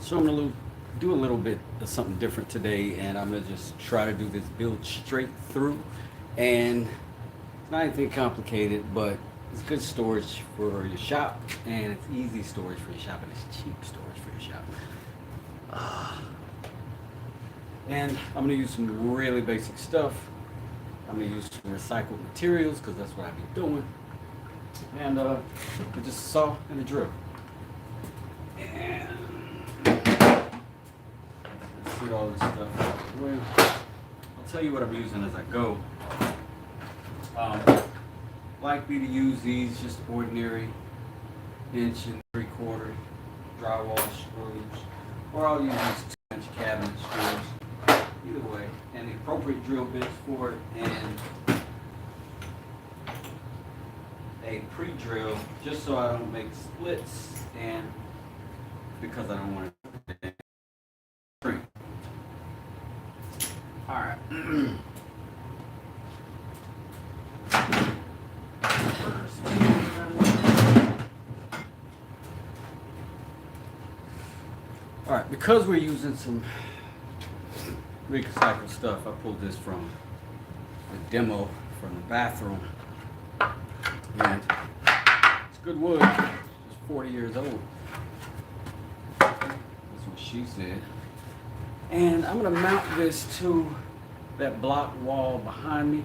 So I'm gonna do a little bit of something different today, and I'm gonna just try to do this build straight through. And it's not anything complicated, but it's good storage for your shop, and it's easy storage for your shop, and it's cheap storage for your shop. And I'm gonna use some really basic stuff. I'm gonna use some recycled materials because that's what I be doing. And just a saw and a drill. And let's get all this stuff out of the way. I'll tell you what I'm using as I go. Likely to use these just ordinary 1.75" drywall screws, or I'll use these 2" cabinet screws. Either way, and the appropriate drill bits for it, and a pre-drill just so I don't make splits, and because I don't want to shrink. All right. All right, because we're using some recycled stuff, I pulled this from the demo from the bathroom, and it's good wood. It's 40 years old. That's what she said. And I'm gonna mount this to that block wall behind me.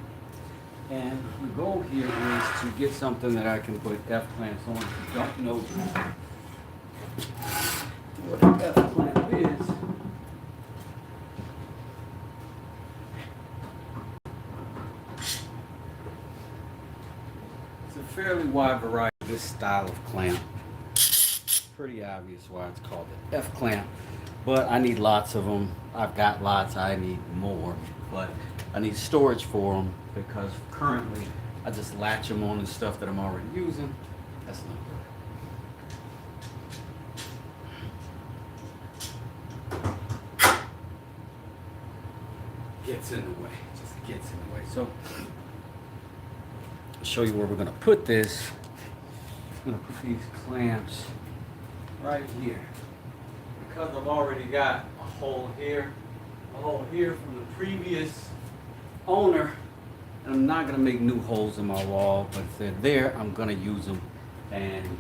And the goal here is to get something that I can put F-clamps on. If you don't know what an F-clamp is, it's a fairly wide variety of this style of clamp. Pretty obvious why it's called an F-clamp, but I need lots of them. I've got lots, I need more, but I need storage for them because currently I just latch them on the stuff that I'm already using. That's not good. Gets in the way, just gets in the way. So I'll show you where we're gonna put this. I'm gonna put these clamps right here because I've already got a hole here from the previous owner, and I'm not gonna make new holes in my wall, but if they're there, I'm gonna use them, and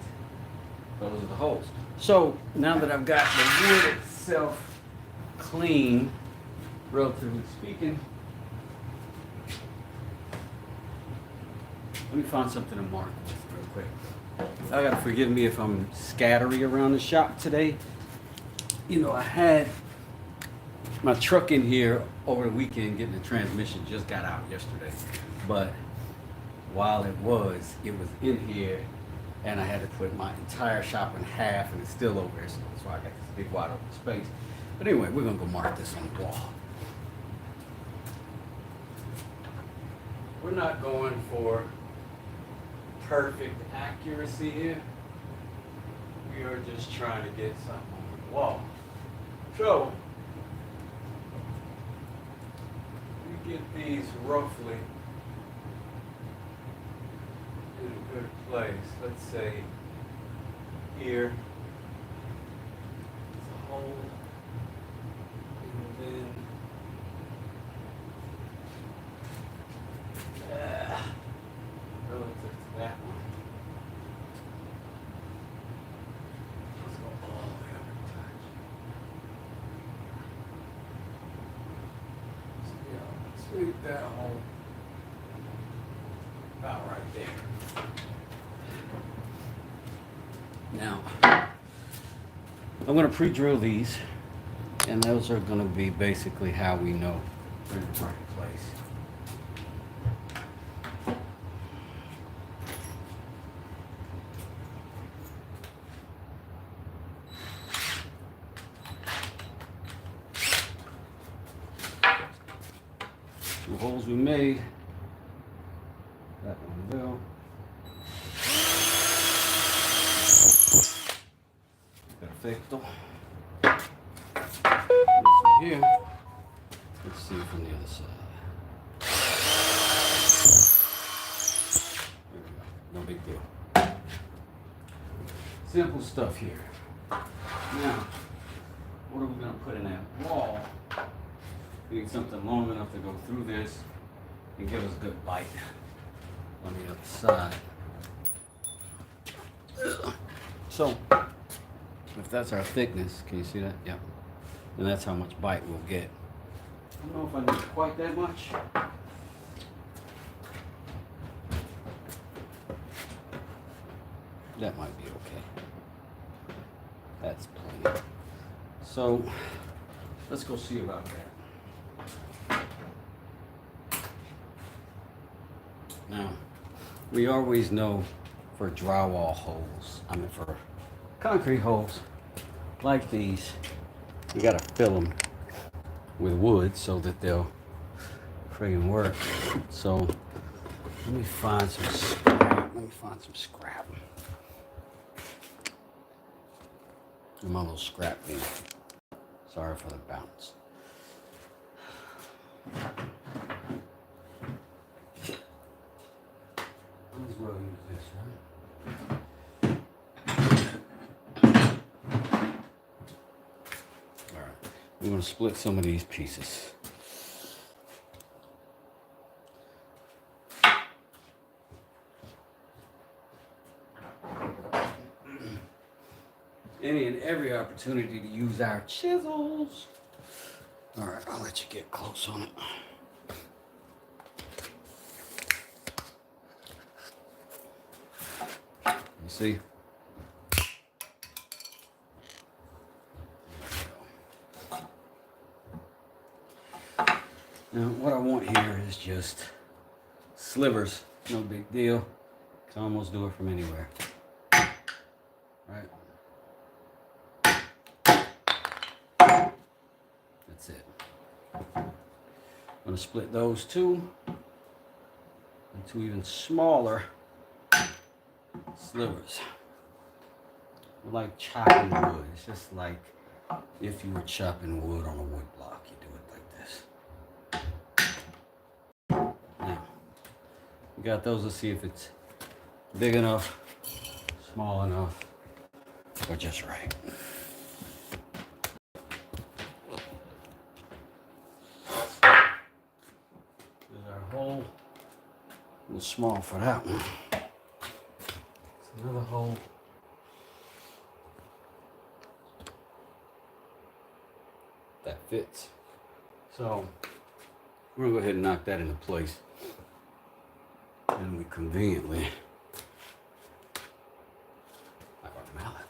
those are the holes. So now that I've got the wood itself clean, relatively speaking, let me find something to mark with real quick. I gotta forgive me if I'm scattery around the shop today. You know, I had my truck in here over the weekend getting the transmission, just got out yesterday. But while it was in here, and I had to put my entire shop in half, and it's still over there, so that's why I got this big wide open space. But anyway, we're gonna go mark this on the wall. We're not going for perfect accuracy here. We are just trying to get something on the wall. So we get these roughly in a good place. Let's say here it's a hole, and then relative to that one. Let's go all the way up and touch. So yeah, sweep that hole about right there. Now, I'm going to pre-drill these, and those are going to be basically how we know they're in the right place. Two holes we made. That one will. Perfecto. This one here. Let's see from the other side. There we go. No big deal. Simple stuff here. Now, what are we going to put in that wall? We need something long enough to go through this and give us a good bite on the other side. So, if that's our thickness, can you see that? Yeah. And that's how much bite we'll get. I don't know if I need quite that much. That might be okay. That's plenty. So, let's go see about that. Now, we always know for drywall holes, for concrete holes like these, we gotta fill them with wood so that they'll friggin' work. So, let me find some scrap. Do my little scrap bin. Sorry for the bounce. Might as well use this, right? Alright, we're going to split some of these pieces. Any and every opportunity to use our chisels. Alright, I'll let you get close on it. You see? Now, what I want here is just slivers. No big deal. Can almost do it from anywhere. Right? That's it. I'm going to split those two into even smaller slivers. Like chopping wood. It's just like if you were chopping wood on a wood block. You do it like this. Now, we got those. Let's see if it's big enough, small enough, or just right. There's our hole. A little small for that one. Another hole. That fits. So we're gonna go ahead and knock that into place. And we conveniently have our mallet.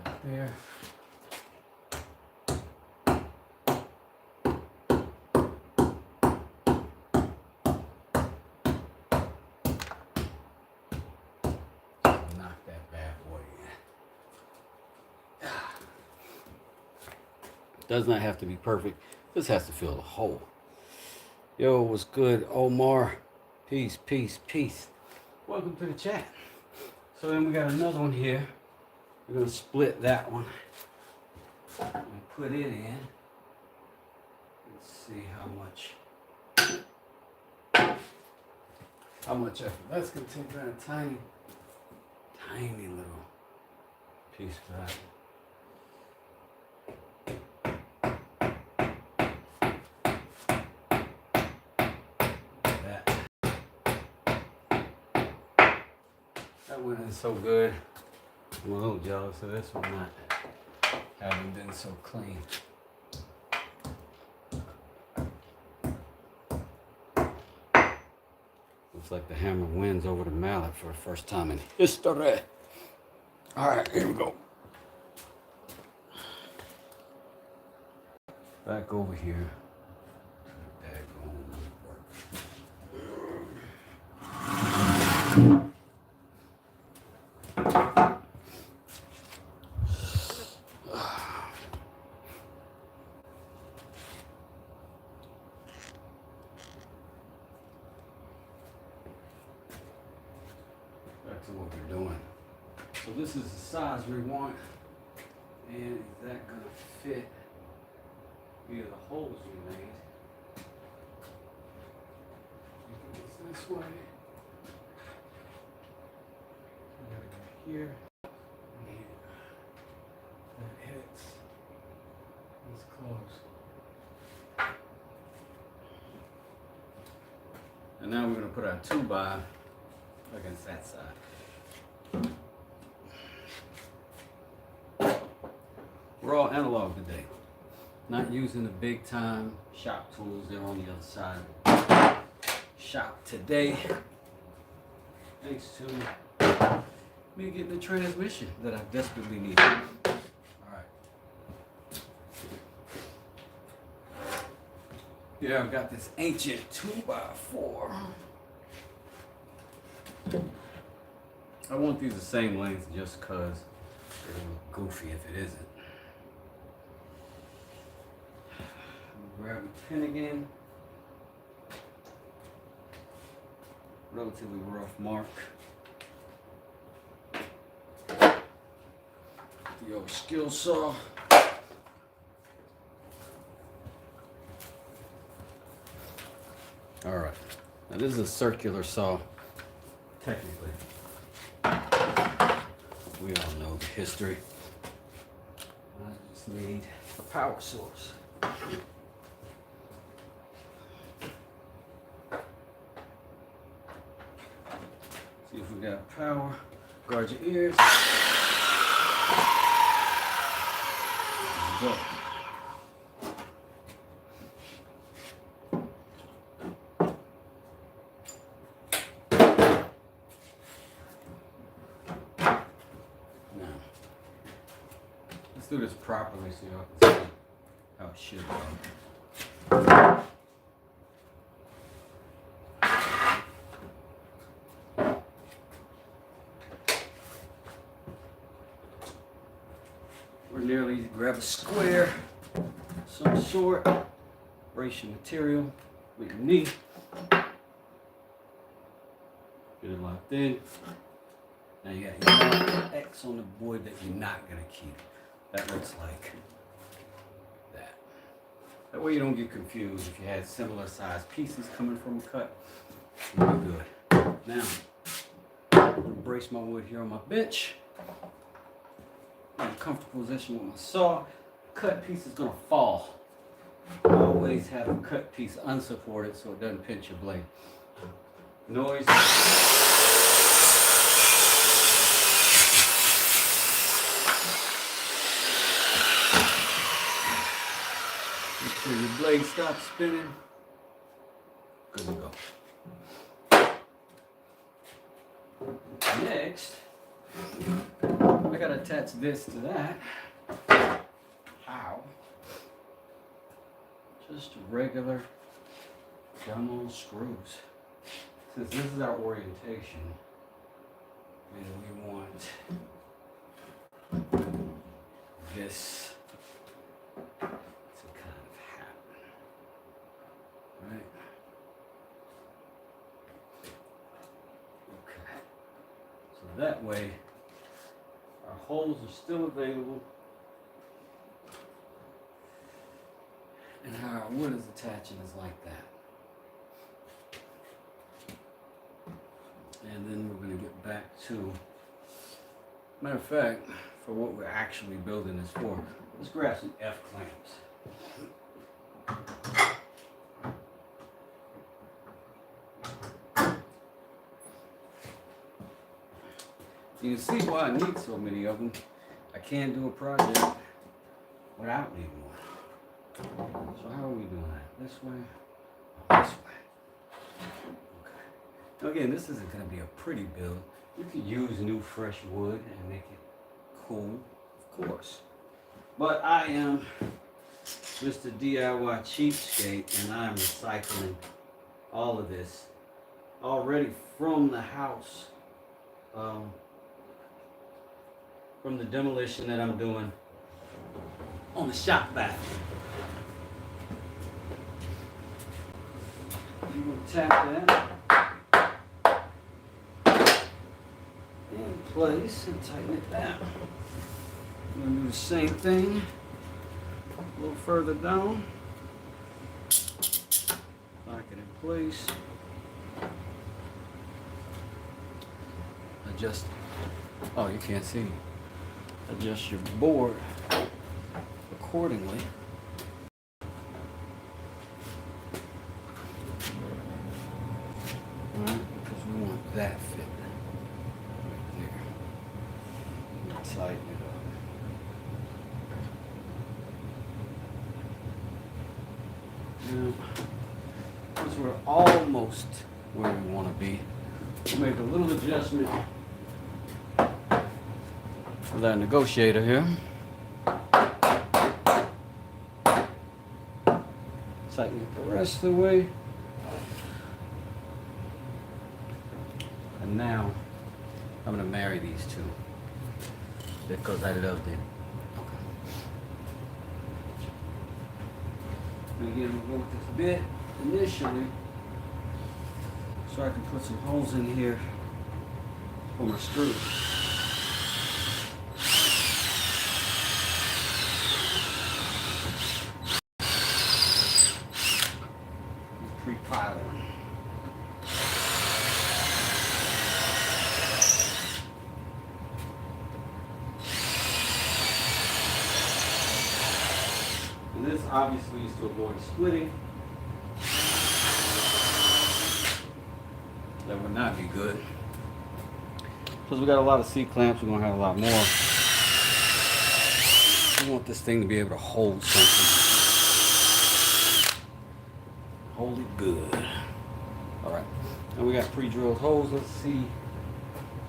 Back there. Does not have to be perfect. This has to fill the hole. Yo, what's good, Omar? Peace, peace, peace. Welcome to the chat. So then we got another one here. We're gonna split that one and put it in. Let's see how much effort. That's gonna take that tiny little piece of that. That one is so good. I'm a little jealous of this one not having been so clean. Looks like the hammer wins over the mallet for the first time in history. All right, here we go. Back over here. Back to what we're doing. So this is the size we want, and is that gonna fit via the holes we made? This way. We gotta here. And that hits these close. And now we're going to put our 2x against that side. We're all analog today. Not using the big time shop tools. They're on the other side of the shop today. Thanks to me getting the transmission that I desperately need. Alright. Yeah, I've got this ancient 2x4. I want these the same length just because it'll look goofy if it isn't. Grab a pen again. Relatively rough mark. The old skill saw. All right. Now this is a circular saw, technically. We all know the history. I just need a power source. See if we got power. Guard your ears. Go. Now, let's do this properly so y'all can see how it should go. Ordinarily, grab a square, some sort, brace your material with your knee, get it locked in. Now you got your X on the board that you're not gonna keep. That looks like that. That way you don't get confused if you had similar sized pieces coming from a cut. You'll be good. Now, I'm gonna brace my wood here on my bench. In a comfortable position with my saw. Cut piece is gonna fall. Always have a cut piece unsupported so it doesn't pinch your blade. Noise. Make sure your blade stops spinning. Good to go. Next, I gotta attach this to that. How? Just regular dumb old screws. Since this is our orientation, and we want this to kind of happen, right? Okay. So that way, our holes are still available, and how our wood is attaching is like that. And then we're going to get back to, matter of fact, for what we're actually building this for, let's grab some F clamps. You can see why I need so many of them. I can't do a project without needing one. So how are we doing that? This way? This way. Now again, this isn't going to be a pretty build. You can use new fresh wood and make it cool, of course. But I am Mr. DIY cheapskate, and I'm recycling all of this already from the house, from the demolition that I'm doing on the shop back. You will tap that in place and tighten it down. I'm going to do the same thing a little further down. Lock it in place. Adjust Oh, you can't see. Adjust your board accordingly. Alright, because we want that fit right there. Tighten it up. Now, once we're almost where we want to be, we'll make a little adjustment with our negotiator here. Tighten it the rest of the way. And now I'm going to marry these two because I love them. And again, we'll go with this bit initially so I can put some holes in here for my screws. Pre-piling. And this obviously is to avoid splitting. That would not be good. Because we got a lot of C-clamps, we're going to have a lot more. We want this thing to be able to hold something. Hold it good. All right. And we got pre-drilled holes. Let's see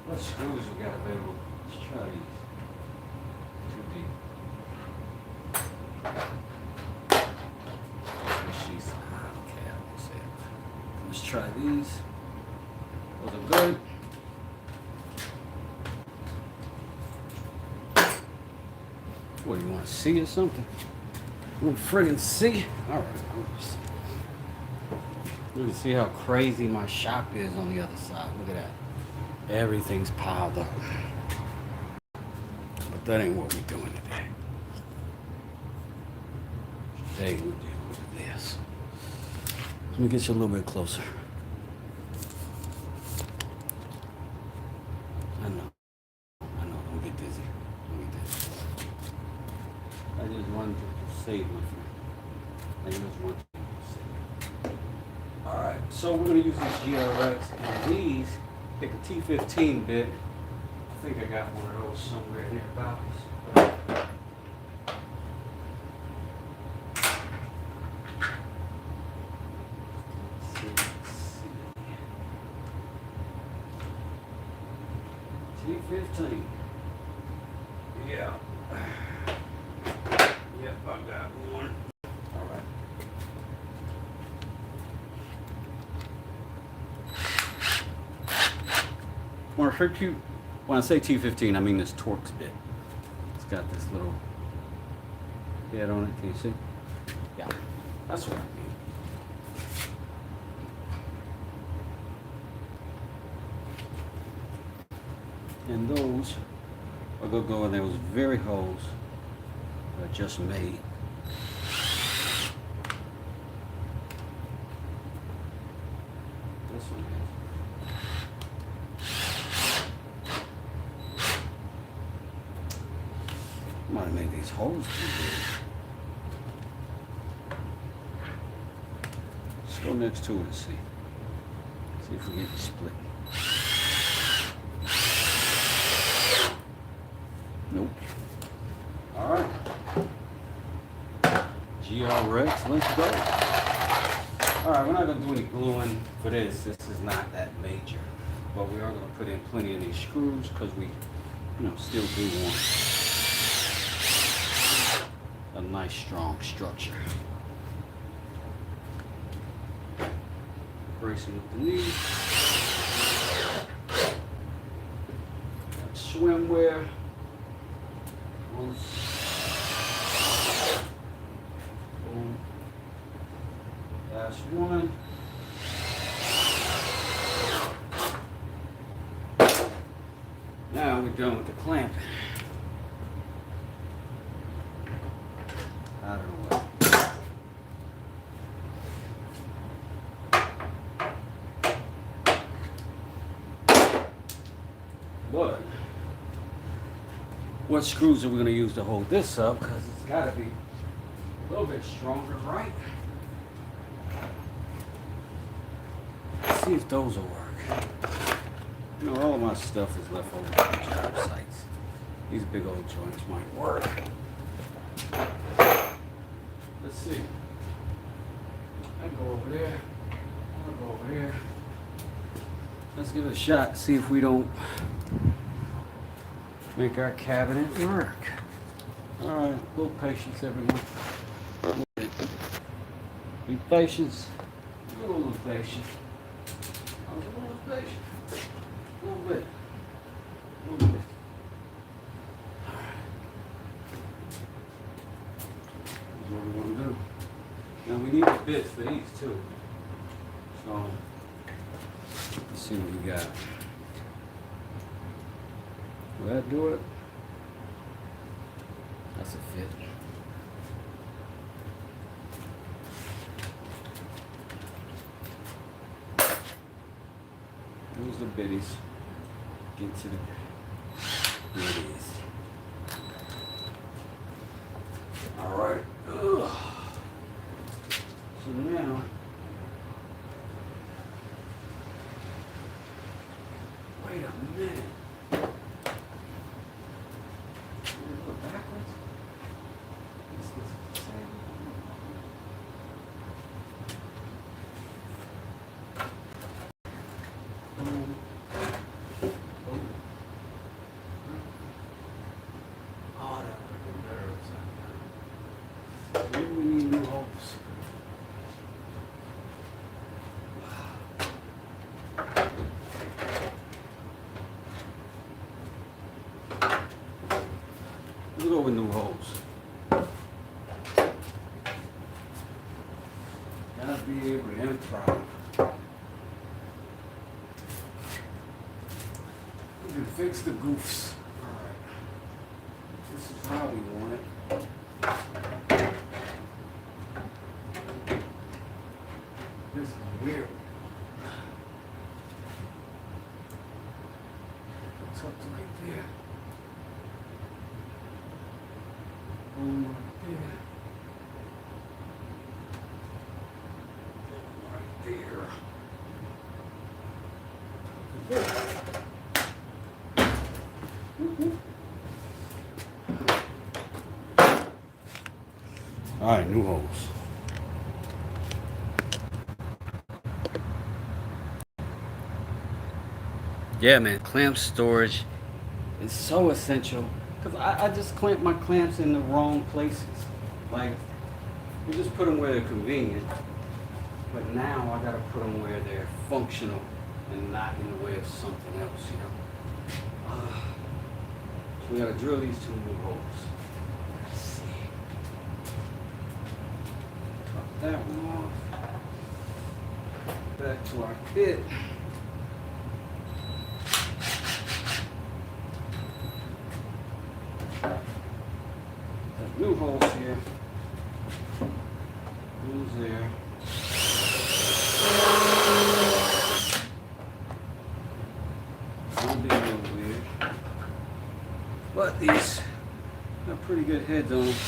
what screws we got available. Let's try these. Too deep. Okay, I won't say it. Let's try these. Those are good. What do you want to see or something? You want to friggin' see? All right. You can see how crazy my shop is on the other side. Look at that. Everything's piled up. But that ain't what we're doing today. Today we're dealing with this. Let me get you a little bit closer. I know. Don't get dizzy. I just wanted to save my friend. I just wanted to save. Alright, so we're going to use these GRX and these. Pick a T15 bit. I think I got one of those somewhere nearby. T15. Yeah. Yep, I got one. All right. When I say T15, I mean this Torx bit. It's got this little head on it. Can you see? Yeah, that's what I mean. And those are going to go in those very holes that I just made. This one is. I might have made these holes too big. Let's go next to it and see. See if we get it split. Nope. All right. GRX, let's go. All right, we're not going to do any gluing for this. This is not that major. But we are going to put in plenty of these screws because we, still do want a nice strong structure. Bracing with the knees. Swimwear. Boom. Last one. Now we're done with the clamping. I don't know what. But what screws are we going to use to hold this up, because it's got to be a little bit stronger, right? Let's see if those will work. You know, all of my stuff is left over from job sites. These big old joints might work. Let's see. I can go over there. I'll go over here. Let's give it a shot, see if we don't make our cabinet work. All right, a little patience, everyone. Be patient. A little patient. A little patient. A little bit. A little bit. All right. That's what we want to do. Now we need the bits for these too. So let's see what we got. Will that do it? That's a fit. Those the biddies. Get to the biddies. All right. Ugh. So now, wait a minute. Go backwards. This is the same. Boom. Boom. Oh, that would have been better upside down. Maybe we need new holes. Let's go with new holes. Gotta be able to improv. We can fix the goofs. Alright. This is how we want it. This is weird. It's up to right there. Boom, right there. Right there. All right, new holes. Yeah, man, clamp storage is so essential. Because I just clamp my clamps in the wrong places. Like, you just put them where they're convenient. But now I got to put them where they're functional and not in the way of something else, you know. So we got to drill these two new holes. Let's see. Cut that one off. Back to our bit. New holes here. Holes there. Won't be real weird. But these have pretty good heads on them. See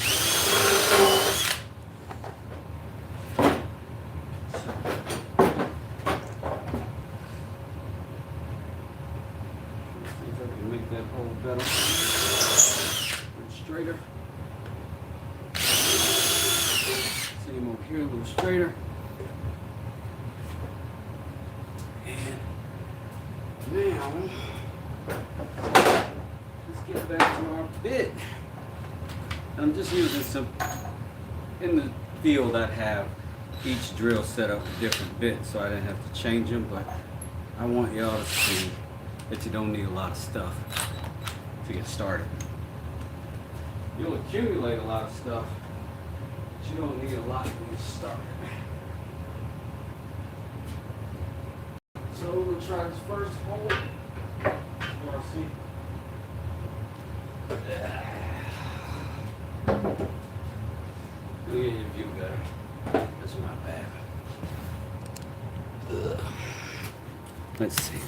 if I can make that hole better and straighter. Same over here, a little straighter. And now, let's get back to our bit. I'm just using some, in the field I'd have each drill set up a different bit so I didn't have to change them, but I want y'all to see that you don't need a lot of stuff to get started. You'll accumulate a lot of stuff, but you don't need a lot when you start. So we'll try this first hole. Before I see. Look at your view better. That's not bad. Ugh. Let's see.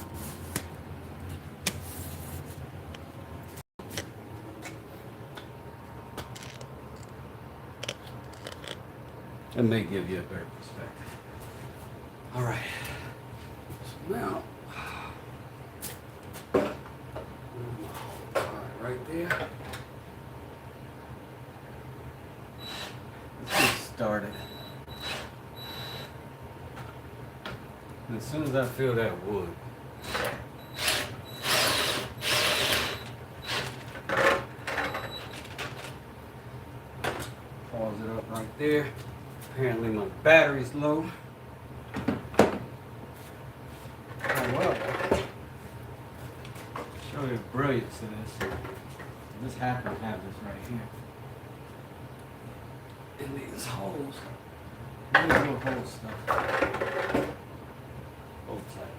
It may give you a better perspective. All right. So now, right there. Let's get started. And as soon as I feel that wood, pause it up right there. Apparently my battery's low. However, show you the brilliance of this. I just happen to have this right here. And these holes, these little hole stuff. Hold tight.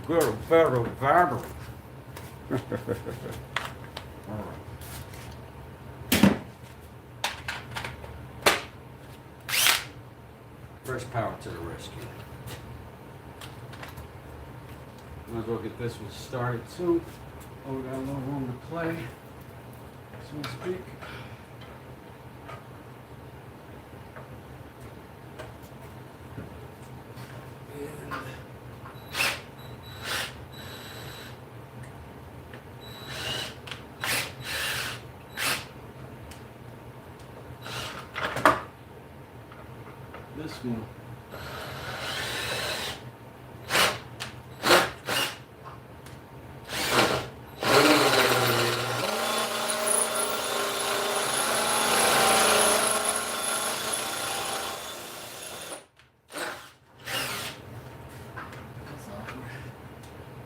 Good, very vibrant. All right. First power to the rescue. Might as well get this one started too. Oh, we got a little room to play, so to speak. And this one.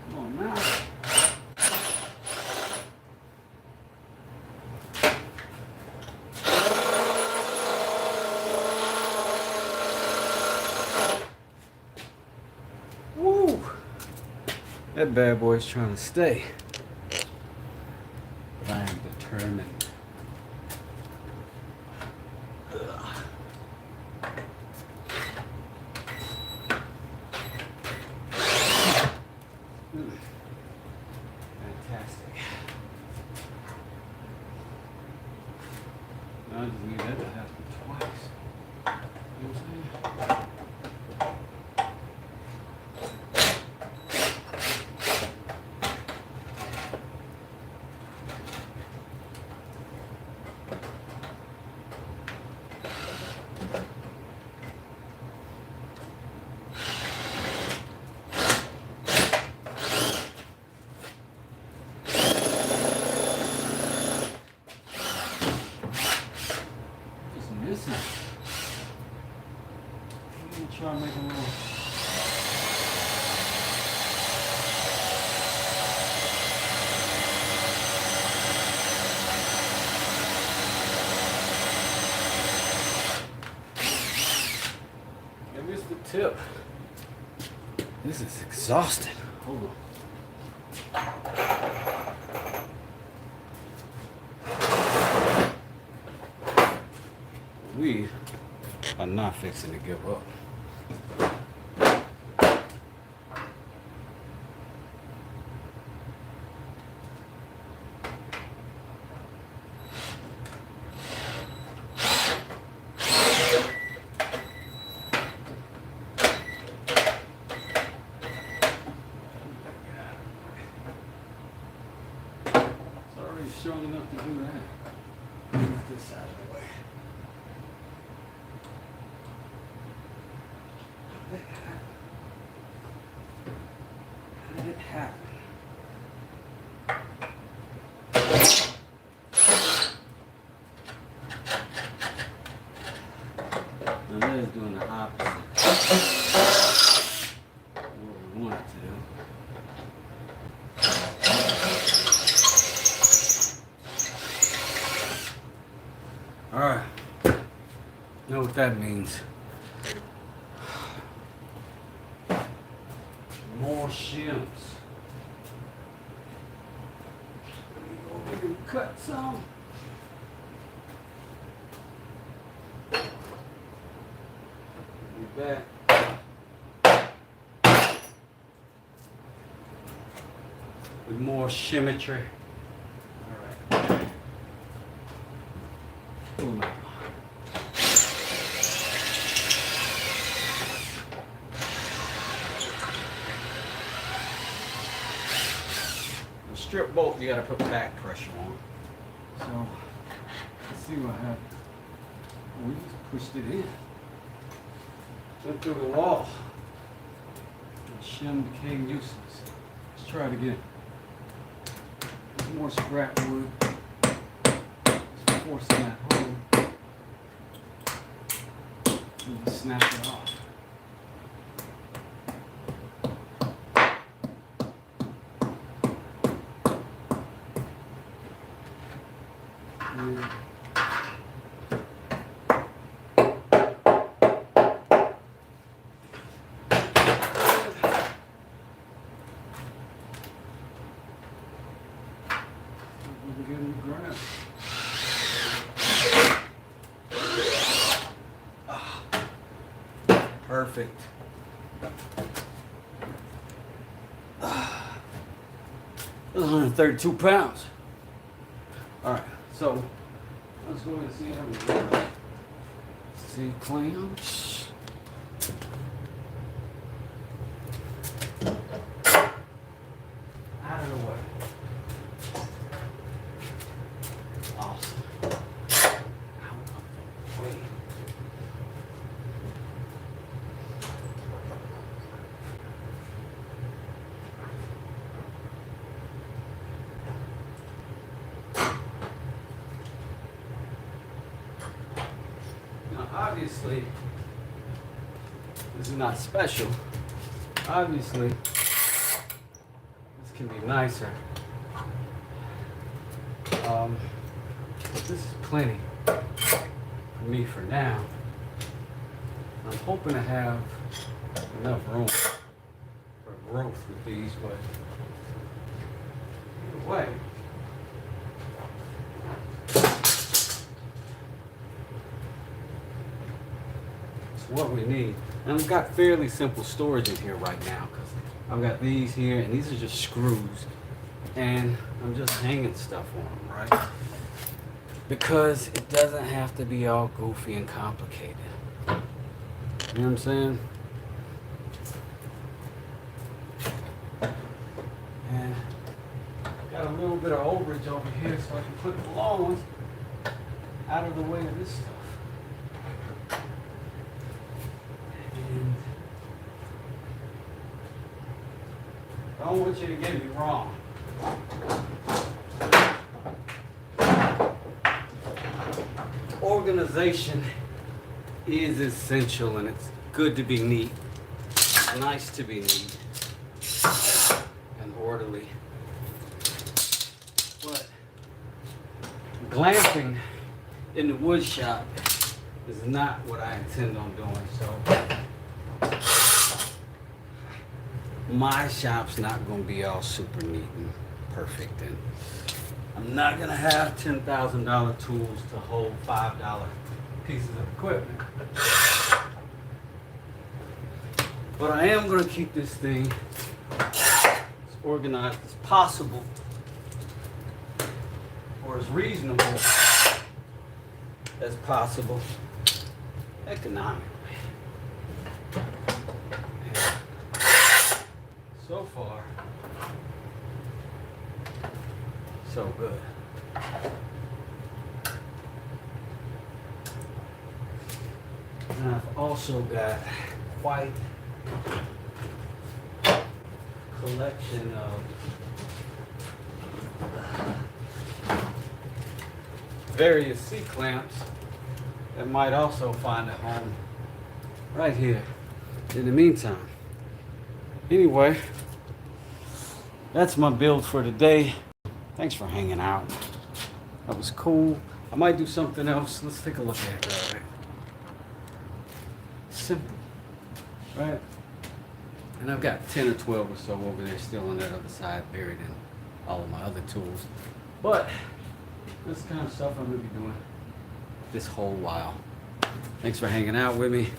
Come on now. Woo! That bad boy's trying to stay. But I am determined. Fantastic. Now I just need that to happen twice. You know what I'm saying? Just missing. Let me try and make a little. I missed the tip. This is exhausting. Hold on. We are not fixing to give up. It's already strong enough to do that. Move this side of the way. How did it happen? Now that is doing the opposite of what we want it to do. Alright. Know what that means. More shims. We can cut some. Be back. with more symmetry. All right. Pull them out. The strip bolt, you gotta put back pressure on. So, let's see what happened. We just pushed it in. Went through the wall. The shim became useless. Let's try it again. There's more scrap wood. Just forcing that home. And just snap it off. Yeah. Perfect. This is 132 pounds. All right, so let's go and see how we work. See clamps. Out of the way. Awesome. Out of the way. Obviously, this is not special. Obviously, this can be nicer. But this is plenty for me for now. I'm hoping to have enough room for growth with these, but either way, what we need. And I've got fairly simple storage in here right now because I've got these here and these are just screws and I'm just hanging stuff on them, right? Because it doesn't have to be all goofy and complicated. You know what I'm saying? And got a little bit of overage over here so I can put the long ones out of the way of this stuff. I don't want you to get me wrong. Organization is essential and it's good to be neat. It's nice to be neat and orderly. But glamping in the wood shop is not what I intend on doing. So my shop's not going to be all super neat and perfect, and I'm not going to have $10,000 tools to hold $5 pieces of equipment. But I am going to keep this thing as organized as possible, or as reasonable as possible economically. So far, so good. And I've also got quite a collection of various C-clamps that might also find a home right here in the meantime. Anyway, that's my build for today. Thanks for hanging out. That was cool. I might do something else. Let's take a look at it. Right? Simple, right? And I've got 10 or 12 or so over there still on that other side, buried in all of my other tools. But this kind of stuff I'm gonna be doing this whole while. Thanks for hanging out with me.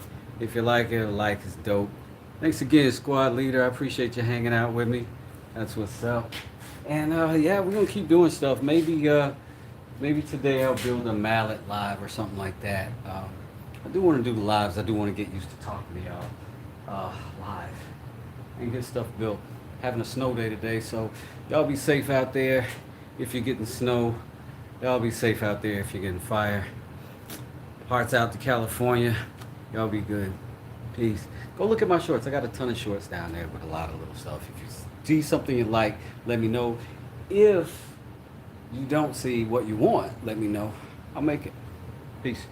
If you like it, a like is dope. Thanks again, squad leader. I appreciate you hanging out with me. That's what's up. And yeah, we're gonna keep doing stuff. Maybe today I'll build a mallet live or something like that. I do want to do the lives. I do want to get used to talking to y'all live and get stuff built. Having a snow day today, so y'all be safe out there if you're getting snow. Y'all be safe out there if you're getting fire. Hearts out to California. Y'all be good. Peace. Go look at my shorts. I got a ton of shorts down there with a lot of little stuff. If you see something you like, let me know. If you don't see what you want, let me know. I'll make it. Peace.